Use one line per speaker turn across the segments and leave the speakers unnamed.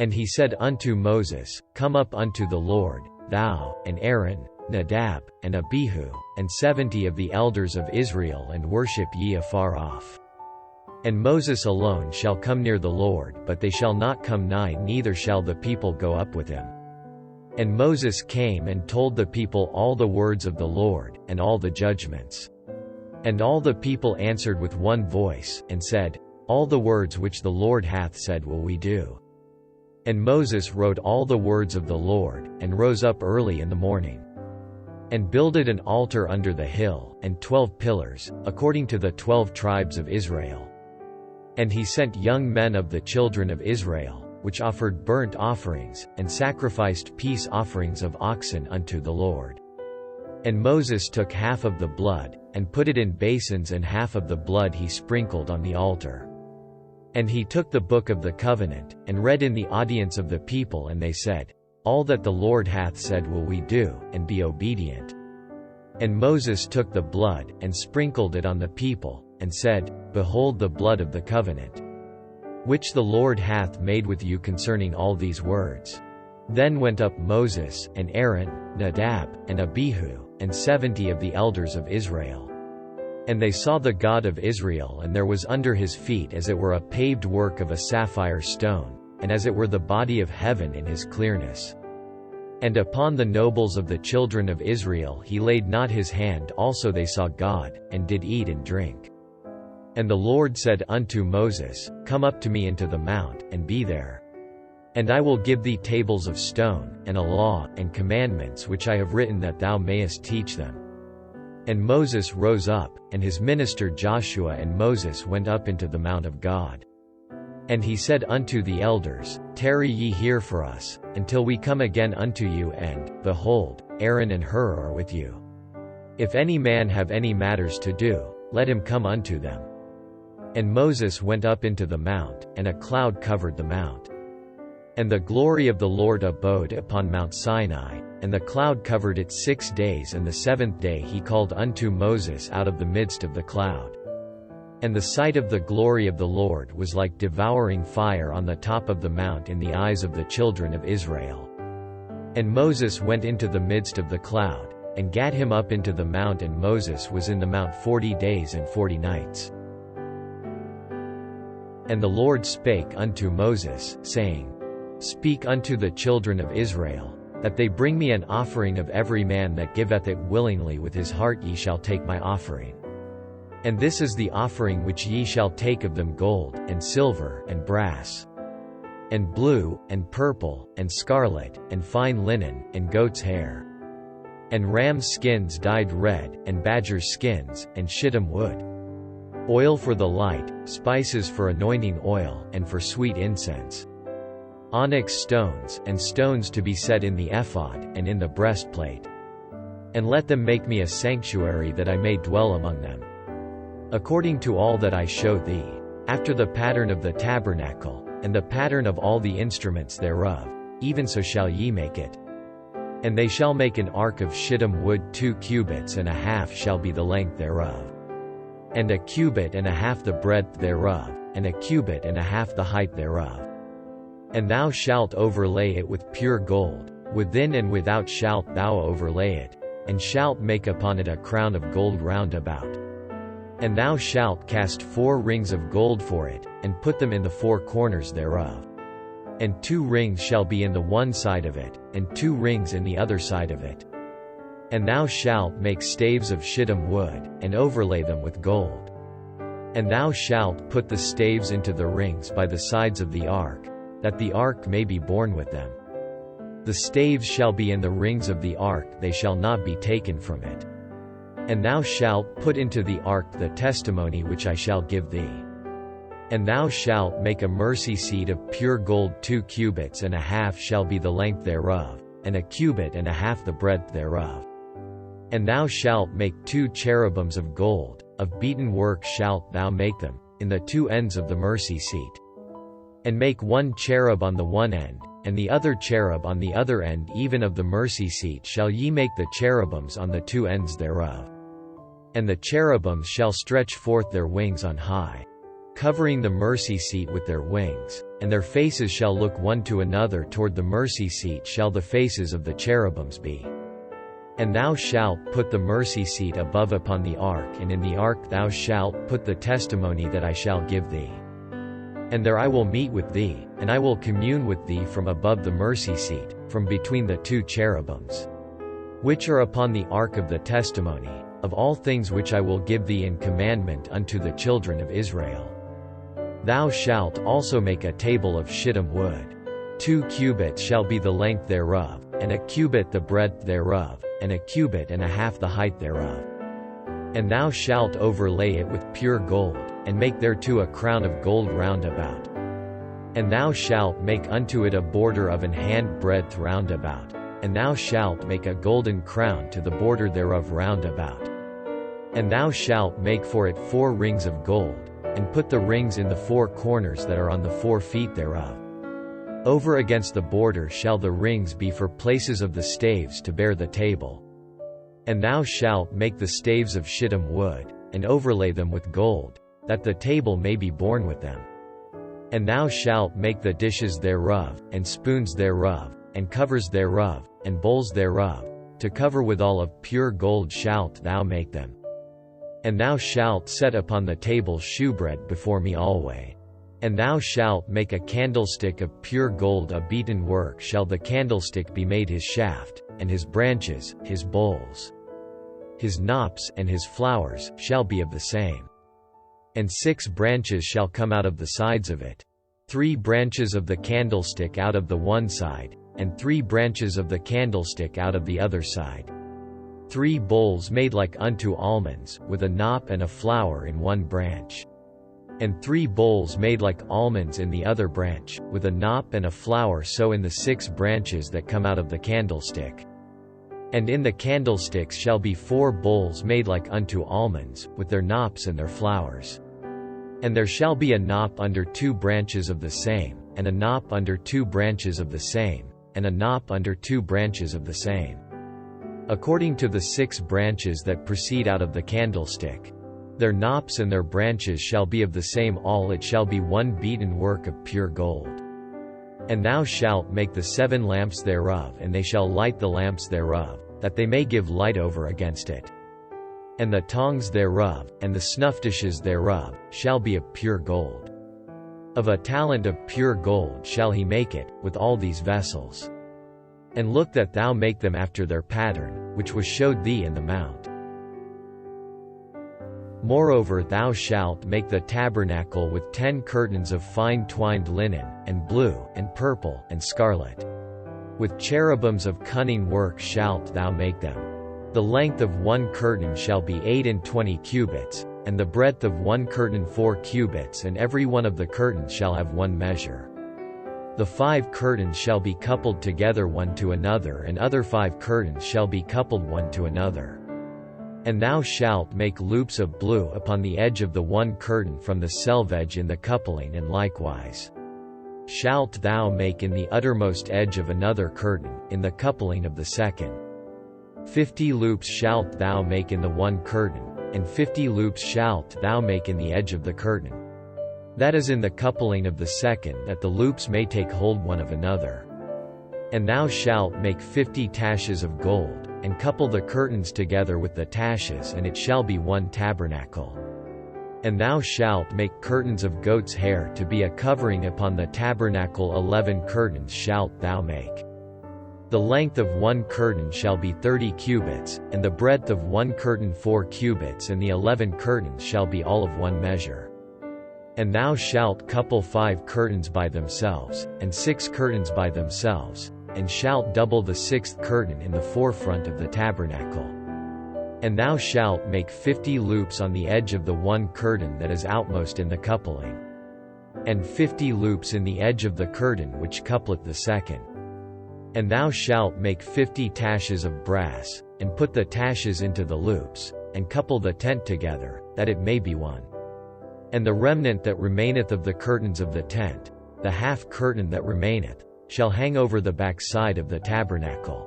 And he said unto Moses, Come up unto the Lord, thou, and Aaron, Nadab, and Abihu, and 70 of the elders of Israel, and worship ye afar off. And Moses alone shall come near the Lord, but they shall not come nigh, neither shall the people go up with him. And Moses came and told the people all the words of the Lord, and all the judgments. And all the people answered with one voice, and said, All the words which the Lord hath said will we do. And Moses wrote all the words of the Lord, and rose up early in the morning, and builded an altar under the hill, and 12 pillars, according to the 12 tribes of Israel. And he sent young men of the children of Israel, which offered burnt offerings, and sacrificed peace offerings of oxen unto the Lord. And Moses took half of the blood, and put it in basons, and half of the blood he sprinkled on the altar. And he took the book of the covenant, and read in the audience of the people, and they said, All that the Lord hath said will we do, and be obedient. And Moses took the blood, and sprinkled it on the people, and said, Behold the blood of the covenant, which the Lord hath made with you concerning all these words. Then went up Moses, and Aaron, Nadab, and Abihu, and 70 of the elders of Israel. And they saw the God of Israel, and there was under his feet as it were a paved work of a sapphire stone, and as it were the body of heaven in his clearness. And upon the nobles of the children of Israel he laid not his hand. Also they saw God, and did eat and drink. And the Lord said unto Moses, Come up to me into the mount, and be there. And I will give thee tables of stone, and a law, and commandments which I have written, that thou mayest teach them. And Moses rose up, and his minister Joshua and Moses went up into the mount of God. And he said unto the elders, Tarry ye here for us, until we come again unto you, and, behold, Aaron and Hur are with you. If any man have any matters to do, let him come unto them. And Moses went up into the mount, and a cloud covered the mount. And the glory of the Lord abode upon Mount Sinai, and the cloud covered it 6 days, and the 7th day he called unto Moses out of the midst of the cloud. And the sight of the glory of the Lord was like devouring fire on the top of the mount in the eyes of the children of Israel. And Moses went into the midst of the cloud, and gat him up into the mount, and Moses was in the mount 40 days and 40 nights. And the Lord spake unto Moses, saying, Speak unto the children of Israel, that they bring me an offering of every man that giveth it willingly with his heart. Ye shall take my offering. And this is the offering which ye shall take of them: gold, and silver, and brass, and blue, and purple, and scarlet, and fine linen, and goat's hair, and ram's skins dyed red, and badger's skins, and shittim wood, oil for the light, spices for anointing oil, and for sweet incense, onyx stones, and stones to be set in the ephod, and in the breastplate. And let them make me a sanctuary, that I may dwell among them, according to all that I show thee, after the pattern of the tabernacle, and the pattern of all the instruments thereof, even so shall ye make it. And they shall make an ark of shittim wood. 2 cubits and a half shall be the length thereof, and a cubit and a half the breadth thereof, and a cubit and a half the height thereof. And thou shalt overlay it with pure gold, within and without shalt thou overlay it, and shalt make upon it a crown of gold round about. And thou shalt cast 4 rings of gold for it, and put them in the 4 corners thereof. And 2 rings shall be in the one side of it, and 2 rings in the other side of it. And thou shalt make staves of shittim wood, and overlay them with gold. And thou shalt put the staves into the rings by the sides of the ark, that the ark may be borne with them. The staves shall be in the rings of the ark, they shall not be taken from it. And thou shalt put into the ark the testimony which I shall give thee. And thou shalt make a mercy seat of pure gold. 2 cubits and a half shall be the length thereof, and a cubit and a half the breadth thereof. And thou shalt make 2 cherubims of gold, of beaten work shalt thou make them, in the 2 ends of the mercy seat. And make 1 cherub on the one end, and the other cherub on the other end even of the mercy seat shall ye make the cherubims on the 2 ends thereof. And the cherubims shall stretch forth their wings on high, covering the mercy seat with their wings, and their faces shall look one to another toward the mercy seat shall the faces of the cherubims be. And thou shalt put the mercy seat above upon the ark, and in the ark thou shalt put the testimony that I shall give thee. And there I will meet with thee, and I will commune with thee from above the mercy seat, from between the two cherubims, which are upon the ark of the testimony, of all things which I will give thee in commandment unto the children of Israel. Thou shalt also make a table of shittim wood. 2 cubits shall be the length thereof, and a cubit the breadth thereof, and a cubit and a half the height thereof. And thou shalt overlay it with pure gold, and make thereto a crown of gold round about. And thou shalt make unto it a border of an hand breadth round about, and thou shalt make a golden crown to the border thereof round about. And thou shalt make for it 4 rings of gold, and put the rings in the 4 corners that are on the 4 feet thereof. Over against the border shall the rings be for places of the staves to bear the table. And thou shalt make the staves of shittim wood, and overlay them with gold, that the table may be borne with them. And thou shalt make the dishes thereof, and spoons thereof, and covers thereof, and bowls thereof, to cover withal of pure gold shalt thou make them. And thou shalt set upon the table shewbread before me alway. And thou shalt make a candlestick of pure gold, a beaten work shall the candlestick be made, his shaft, and his branches, his bowls, his knops, and his flowers shall be of the same. And 6 branches shall come out of the sides of it. 3 branches of the candlestick out of the one side, and 3 branches of the candlestick out of the other side. 3 bowls made like unto almonds, with a knop and a flower in one branch. And 3 bowls made like almonds in the other branch, with a knop and a flower so in the 6 branches that come out of the candlestick. And in the candlesticks shall be 4 bowls made like unto almonds, with their knops and their flowers. And there shall be a knop under 2 branches of the same, and a knop under 2 branches of the same, and a knop under 2 branches of the same, according to the 6 branches that proceed out of the candlestick. Their knops and their branches shall be of the same, all it shall be one beaten work of pure gold. And thou shalt make the 7 lamps thereof, and they shall light the lamps thereof, that they may give light over against it. And the tongs thereof, and the snuffdishes thereof, shall be of pure gold. Of a talent of pure gold shall he make it, with all these vessels. And look that thou make them after their pattern, which was showed thee in the mount. Moreover thou shalt make the tabernacle with 10 curtains of fine twined linen, and blue, and purple, and scarlet. With cherubims of cunning work shalt thou make them. The length of one curtain shall be 28 cubits, and the breadth of one curtain 4 cubits, and every one of the curtains shall have one measure. The 5 curtains shall be coupled together one to another, and other 5 curtains shall be coupled one to another. And thou shalt make loops of blue upon the edge of the one curtain from the selvedge in the coupling, and likewise shalt thou make in the uttermost edge of another curtain, in the coupling of the second. 50 loops shalt thou make in the one curtain, and 50 loops shalt thou make in the edge of the curtain, that is in the coupling of the second, that the loops may take hold one of another. And thou shalt make 50 taches of gold, and couple the curtains together with the taches, and it shall be one tabernacle. And thou shalt make curtains of goat's hair to be a covering upon the tabernacle. 11 curtains shalt thou make. The length of one curtain shall be 30 cubits, and the breadth of one curtain 4 cubits, and the 11 curtains shall be all of one measure. And thou shalt couple 5 curtains by themselves, and 6 curtains by themselves, and shalt double the 6th curtain in the forefront of the tabernacle. And thou shalt make 50 loops on the edge of the one curtain that is outmost in the coupling, and 50 loops in the edge of the curtain which coupleth the second. And thou shalt make 50 taches of brass, and put the taches into the loops, and couple the tent together, that it may be one. And the remnant that remaineth of the curtains of the tent, the half curtain that remaineth, shall hang over the back side of the tabernacle.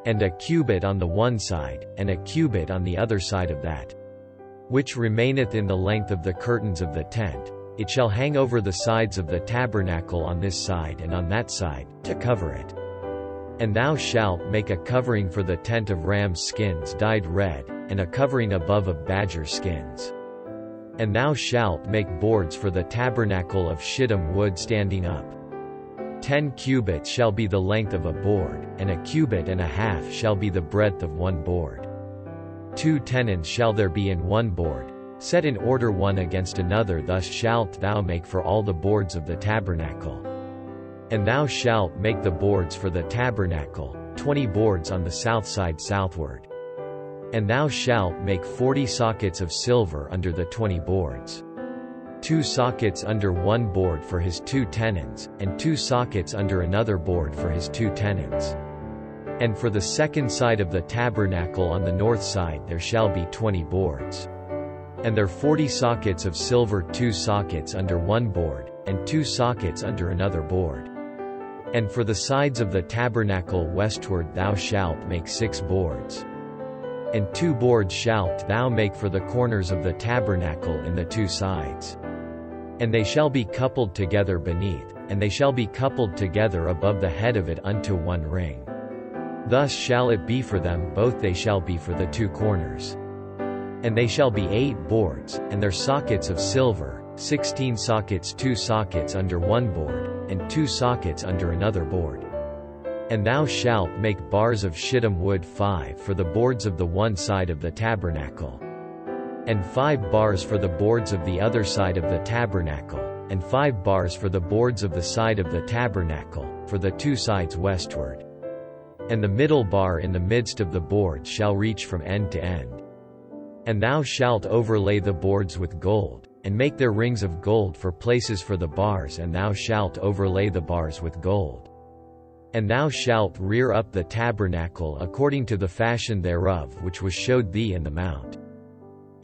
And a cubit on the one side, and a cubit on the other side of that, which remaineth in the length of the curtains of the tent, It shall hang over the sides of the tabernacle on this side and on that side, to cover it. And thou shalt make a covering for the tent of ram's skins dyed red, and a covering above of badger skins. And thou shalt make boards for the tabernacle of shittim wood standing up. 10 cubits shall be the length of a board, and a cubit and a half shall be the breadth of one board. 2 tenons shall there be in one board, set in order one against another. Thus shalt thou make for all the boards of the tabernacle. And thou shalt make the boards for the tabernacle, 20 boards on the south side southward. And thou shalt make 40 sockets of silver under the 20 boards. 2 sockets under one board for his 2 tenons, and 2 sockets under another board for his 2 tenons. And for the second side of the tabernacle on the north side there shall be 20 boards. And there 40 sockets of silver, 2 sockets under one board, and 2 sockets under another board. And for the sides of the tabernacle westward thou shalt make 6 boards. And 2 boards shalt thou make for the corners of the tabernacle in the 2 sides. And they shall be coupled together beneath, and they shall be coupled together above the head of it unto one ring. Thus shall it be for them both, they shall be for the 2 corners. And they shall be 8 boards, and their sockets of silver, 16 sockets, 2 sockets under one board, and 2 sockets under another board. And thou shalt make bars of shittim wood 5 for the boards of the one side of the tabernacle. And 5 bars for the boards of the other side of the tabernacle, and 5 bars for the boards of the side of the tabernacle, for the 2 sides westward. And the middle bar in the midst of the boards shall reach from end to end. And thou shalt overlay the boards with gold, and make their rings of gold for places for the bars, and thou shalt overlay the bars with gold. And thou shalt rear up the tabernacle according to the fashion thereof which was showed thee in the mount.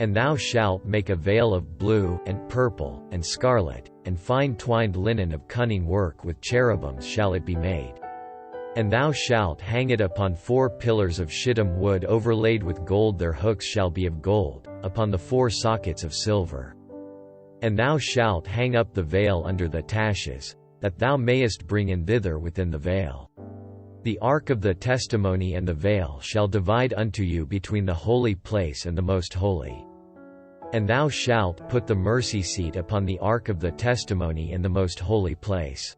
And thou shalt make a veil of blue, and purple, and scarlet, and fine twined linen of cunning work with cherubims shall it be made. And thou shalt hang it upon 4 pillars of shittim wood overlaid with gold, their hooks shall be of gold, upon the 4 sockets of silver. And thou shalt hang up the veil under the taches, that thou mayest bring in thither within the veil. The ark of the testimony and the veil shall divide unto you between the holy place and the most holy. And thou shalt put the mercy seat upon the ark of the testimony in the most holy place.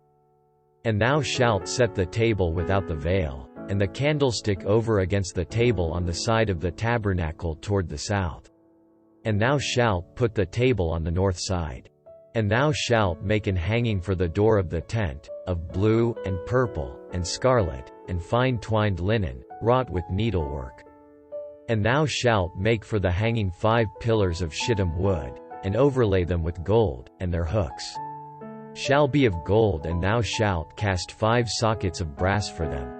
And thou shalt set the table without the veil, and the candlestick over against the table on the side of the tabernacle toward the south. And thou shalt put the table on the north side. And thou shalt make an hanging for the door of the tent, of blue, and purple, and scarlet, and fine twined linen, wrought with needlework. And thou shalt make for the hanging 5 pillars of shittim wood, and overlay them with gold, and their hooks shall be of gold, and thou shalt cast 5 sockets of brass for them.